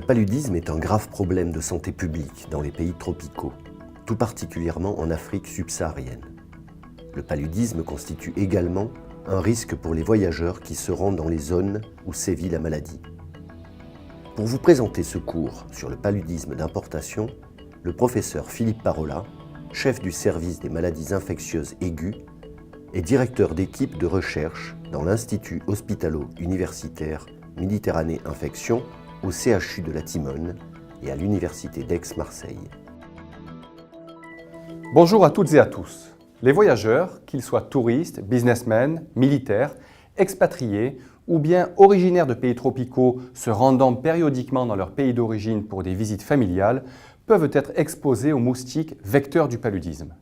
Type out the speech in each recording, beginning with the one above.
paludisme est un grave problème de santé publique dans les pays tropicaux, tout particulièrement en Afrique subsaharienne. Le paludisme constitue également un risque pour les voyageurs qui se rendent dans les zones où sévit la maladie. Pour vous présenter ce cours sur le paludisme d'importation, le professeur Philippe Parola, chef du service des maladies infectieuses aiguës et directeur d'équipe de recherche dans l'Institut hospitalo-universitaire Méditerranée Infection au CHU de la Timone et à l'Université d'Aix-Marseille. Bonjour à toutes et à tous. Les voyageurs, qu'ils soient touristes, businessmen, militaires, expatriés ou bien originaires de pays tropicaux se rendant périodiquement dans leur pays d'origine pour des visites familiales, peuvent être exposés aux moustiques vecteurs du paludisme.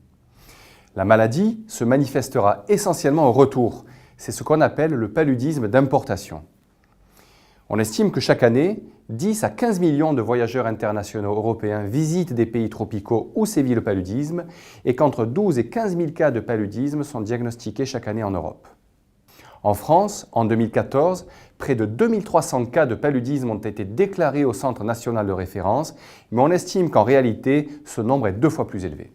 La maladie se manifestera essentiellement au retour. C'est ce qu'on appelle le paludisme d'importation. On estime que chaque année, 10 à 15 millions de voyageurs internationaux européens visitent des pays tropicaux où sévit le paludisme et qu'entre 12 et 15 000 cas de paludisme sont diagnostiqués chaque année en Europe. En France, en 2014, près de 2300 cas de paludisme ont été déclarés au Centre national de référence, mais on estime qu'en réalité, ce nombre est 2 fois plus élevé.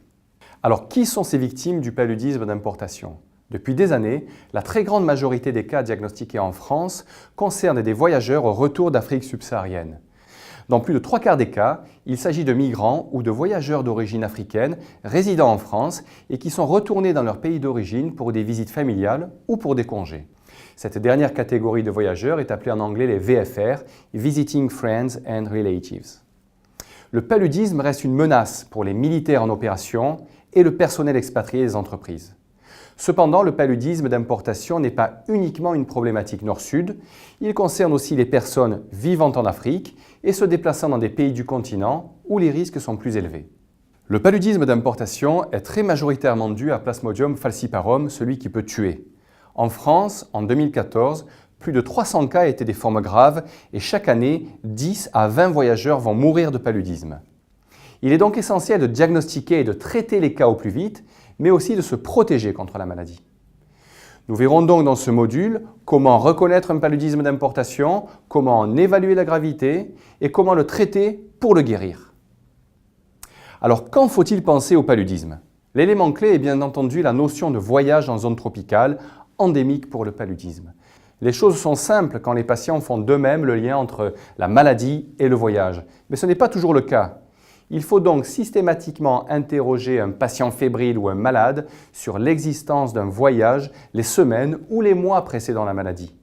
Alors, qui sont ces victimes du paludisme d'importation ? Depuis des années, la très grande majorité des cas diagnostiqués en France concernent des voyageurs au retour d'Afrique subsaharienne. Dans plus de 3/4 des cas, il s'agit de migrants ou de voyageurs d'origine africaine résidant en France et qui sont retournés dans leur pays d'origine pour des visites familiales ou pour des congés. Cette dernière catégorie de voyageurs est appelée en anglais les VFR, Visiting Friends and Relatives. Le paludisme reste une menace pour les militaires en opération et le personnel expatrié des entreprises. Cependant, le paludisme d'importation n'est pas uniquement une problématique nord-sud, il concerne aussi les personnes vivant en Afrique et se déplaçant dans des pays du continent où les risques sont plus élevés. Le paludisme d'importation est très majoritairement dû à Plasmodium falciparum, celui qui peut tuer. En France, en 2014, plus de 300 cas étaient des formes graves et chaque année, 10 à 20 voyageurs vont mourir de paludisme. Il est donc essentiel de diagnostiquer et de traiter les cas au plus vite, mais aussi de se protéger contre la maladie. Nous verrons donc dans ce module comment reconnaître un paludisme d'importation, comment en évaluer la gravité et comment le traiter pour le guérir. Alors, quand faut-il penser au paludisme ? L'élément clé est bien entendu la notion de voyage en zone tropicale, endémique pour le paludisme. Les choses sont simples quand les patients font d'eux-mêmes le lien entre la maladie et le voyage, mais ce n'est pas toujours le cas. Il faut donc systématiquement interroger un patient fébrile ou un malade sur l'existence d'un voyage les semaines ou les mois précédant la maladie.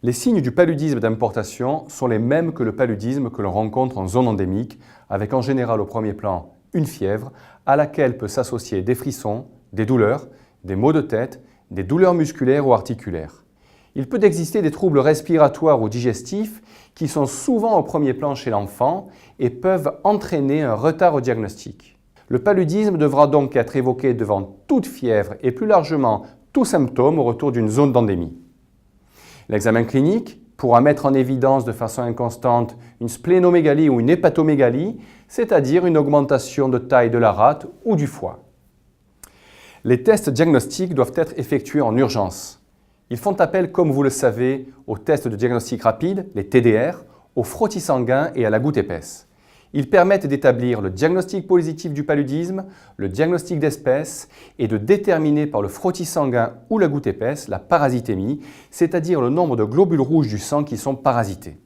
Les signes du paludisme d'importation sont les mêmes que le paludisme que l'on rencontre en zone endémique, avec en général au premier plan une fièvre à laquelle peut s'associer des frissons, des douleurs, des maux de tête, des douleurs musculaires ou articulaires. Il peut exister des troubles respiratoires ou digestifs qui sont souvent au premier plan chez l'enfant et peuvent entraîner un retard au diagnostic. Le paludisme devra donc être évoqué devant toute fièvre et plus largement tout symptôme au retour d'une zone d'endémie. L'examen clinique pourra mettre en évidence de façon inconstante une splénomégalie ou une hépatomégalie, c'est-à-dire une augmentation de taille de la rate ou du foie. Les tests diagnostiques doivent être effectués en urgence. Ils font appel, comme vous le savez, aux tests de diagnostic rapide, les TDR, au frottis sanguin et à la goutte épaisse. Ils permettent d'établir le diagnostic positif du paludisme, le diagnostic d'espèce et de déterminer par le frottis sanguin ou la goutte épaisse la parasitémie, c'est-à-dire le nombre de globules rouges du sang qui sont parasités.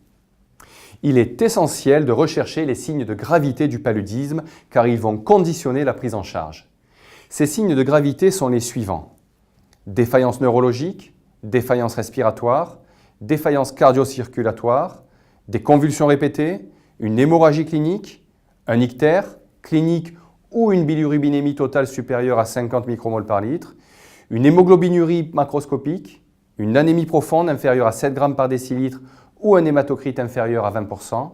Il est essentiel de rechercher les signes de gravité du paludisme car ils vont conditionner la prise en charge. Ces signes de gravité sont les suivants: défaillance neurologique, défaillance respiratoire, défaillance cardio-circulatoire, des convulsions répétées, une hémorragie clinique, un ictère clinique ou une bilirubinémie totale supérieure à 50 micromoles par litre, une hémoglobinurie macroscopique, une anémie profonde inférieure à 7 grammes par décilitre ou un hématocrite inférieur à 20%,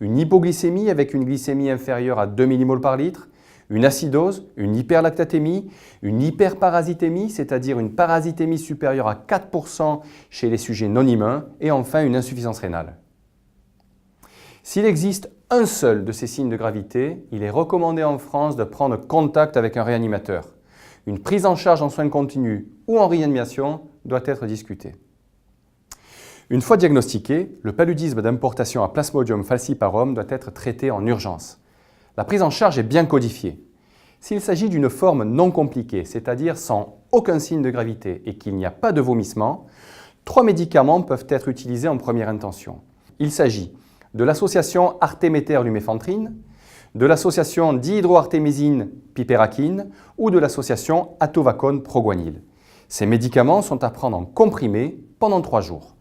une hypoglycémie avec une glycémie inférieure à 2 millimoles par litre, une acidose, une hyperlactatémie, une hyperparasitémie, c'est-à-dire une parasitémie supérieure à 4% chez les sujets non humains, et enfin une insuffisance rénale. S'il existe un seul de ces signes de gravité, il est recommandé en France de prendre contact avec un réanimateur. Une prise en charge en soins continus ou en réanimation doit être discutée. Une fois diagnostiqué, le paludisme d'importation à Plasmodium falciparum doit être traité en urgence. La prise en charge est bien codifiée. S'il s'agit d'une forme non compliquée, c'est-à-dire sans aucun signe de gravité et qu'il n'y a pas de vomissement, 3 médicaments peuvent être utilisés en première intention. Il s'agit de l'association artéméter-luméfantrine, de l'association dihydroartémisine pipérakine ou de l'association atovacone proguanil. Ces médicaments sont à prendre en comprimé pendant 3 jours.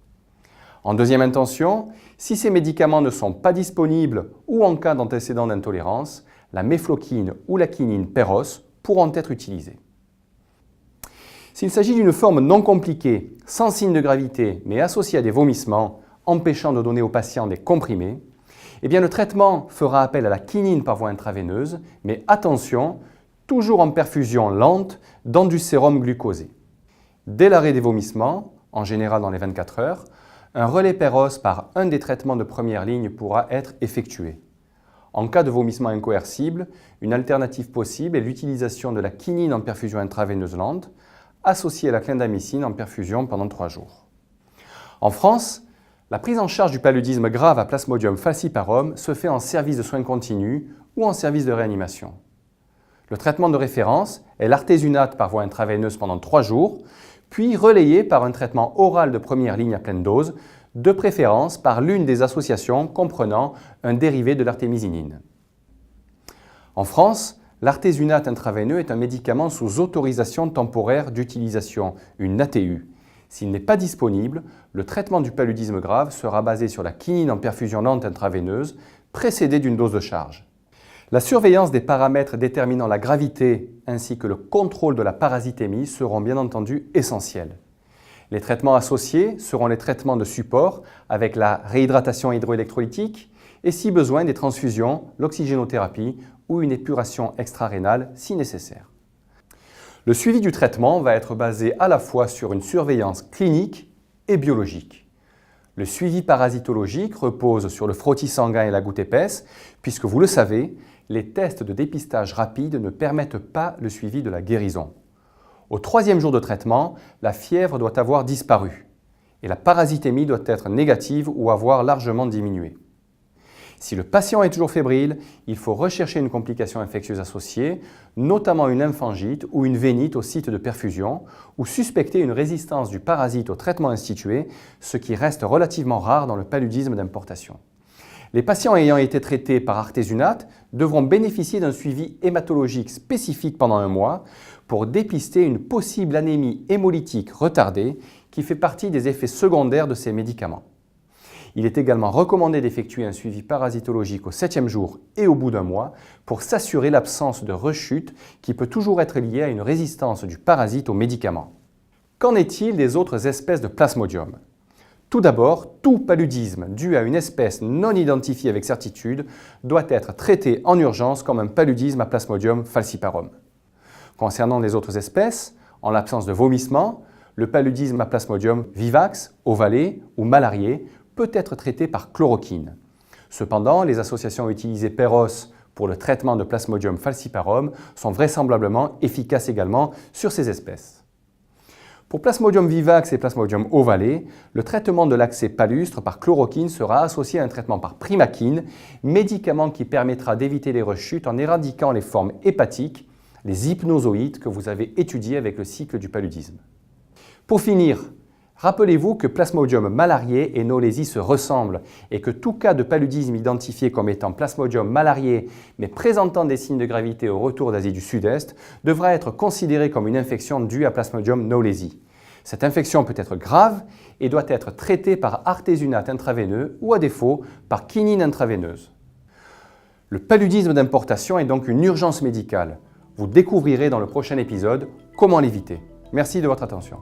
En deuxième intention, si ces médicaments ne sont pas disponibles ou en cas d'antécédent d'intolérance, la méfloquine ou la quinine Peros pourront être utilisés. S'il s'agit d'une forme non compliquée, sans signe de gravité, mais associée à des vomissements, empêchant de donner aux patients des comprimés, eh bien le traitement fera appel à la quinine par voie intraveineuse, mais attention, toujours en perfusion lente dans du sérum glucosé. Dès l'arrêt des vomissements, en général dans les 24 heures, un relais Peros par un des traitements de première ligne pourra être effectué. En cas de vomissement incoercible, une alternative possible est l'utilisation de la quinine en perfusion intraveineuse lente, associée à la clindamycine en perfusion pendant 3 jours. En France, la prise en charge du paludisme grave à Plasmodium falciparum se fait en service de soins continus ou en service de réanimation. Le traitement de référence est l'artésunate par voie intraveineuse pendant 3 jours, puis relayé par un traitement oral de première ligne à pleine dose, de préférence par l'une des associations comprenant un dérivé de l'artémisinine. En France, l'artésunate intraveineux est un médicament sous autorisation temporaire d'utilisation, une ATU. S'il n'est pas disponible, le traitement du paludisme grave sera basé sur la quinine en perfusion lente intraveineuse, précédée d'une dose de charge. La surveillance des paramètres déterminant la gravité ainsi que le contrôle de la parasitémie seront bien entendu essentiels. Les traitements associés seront les traitements de support avec la réhydratation hydroélectrolytique et si besoin des transfusions, l'oxygénothérapie ou une épuration extra-rénale si nécessaire. Le suivi du traitement va être basé à la fois sur une surveillance clinique et biologique. Le suivi parasitologique repose sur le frottis sanguin et la goutte épaisse, puisque vous le savez, les tests de dépistage rapide ne permettent pas le suivi de la guérison. Au 3e jour de traitement, la fièvre doit avoir disparu et la parasitémie doit être négative ou avoir largement diminué. Si le patient est toujours fébrile, il faut rechercher une complication infectieuse associée, notamment une lymphangite ou une vénite au site de perfusion, ou suspecter une résistance du parasite au traitement institué, ce qui reste relativement rare dans le paludisme d'importation. Les patients ayant été traités par artésunate devront bénéficier d'un suivi hématologique spécifique pendant 1 mois pour dépister une possible anémie hémolytique retardée qui fait partie des effets secondaires de ces médicaments. Il est également recommandé d'effectuer un suivi parasitologique au 7e jour et au bout d'1 mois pour s'assurer l'absence de rechute qui peut toujours être liée à une résistance du parasite aux médicaments. Qu'en est-il des autres espèces de Plasmodium ? Tout d'abord, tout paludisme dû à une espèce non identifiée avec certitude doit être traité en urgence comme un paludisme à Plasmodium falciparum. Concernant les autres espèces, en l'absence de vomissement, le paludisme à Plasmodium vivax, ovalé ou malarié peut être traité par chloroquine. Cependant, les associations utilisées Peros pour le traitement de Plasmodium falciparum sont vraisemblablement efficaces également sur ces espèces. Pour Plasmodium vivax et Plasmodium ovalé, le traitement de l'accès palustre par chloroquine sera associé à un traitement par primaquine, médicament qui permettra d'éviter les rechutes en éradiquant les formes hépatiques, les hypnozoïdes que vous avez étudiés avec le cycle du paludisme. Pour finir, rappelez-vous que Plasmodium malarié et Knowlesi se ressemblent et que tout cas de paludisme identifié comme étant Plasmodium malarié mais présentant des signes de gravité au retour d'Asie du Sud-Est devra être considéré comme une infection due à Plasmodium Knowlesi. Cette infection peut être grave et doit être traitée par artésunate intraveineux ou à défaut par quinine intraveineuse. Le paludisme d'importation est donc une urgence médicale. Vous découvrirez dans le prochain épisode comment l'éviter. Merci de votre attention.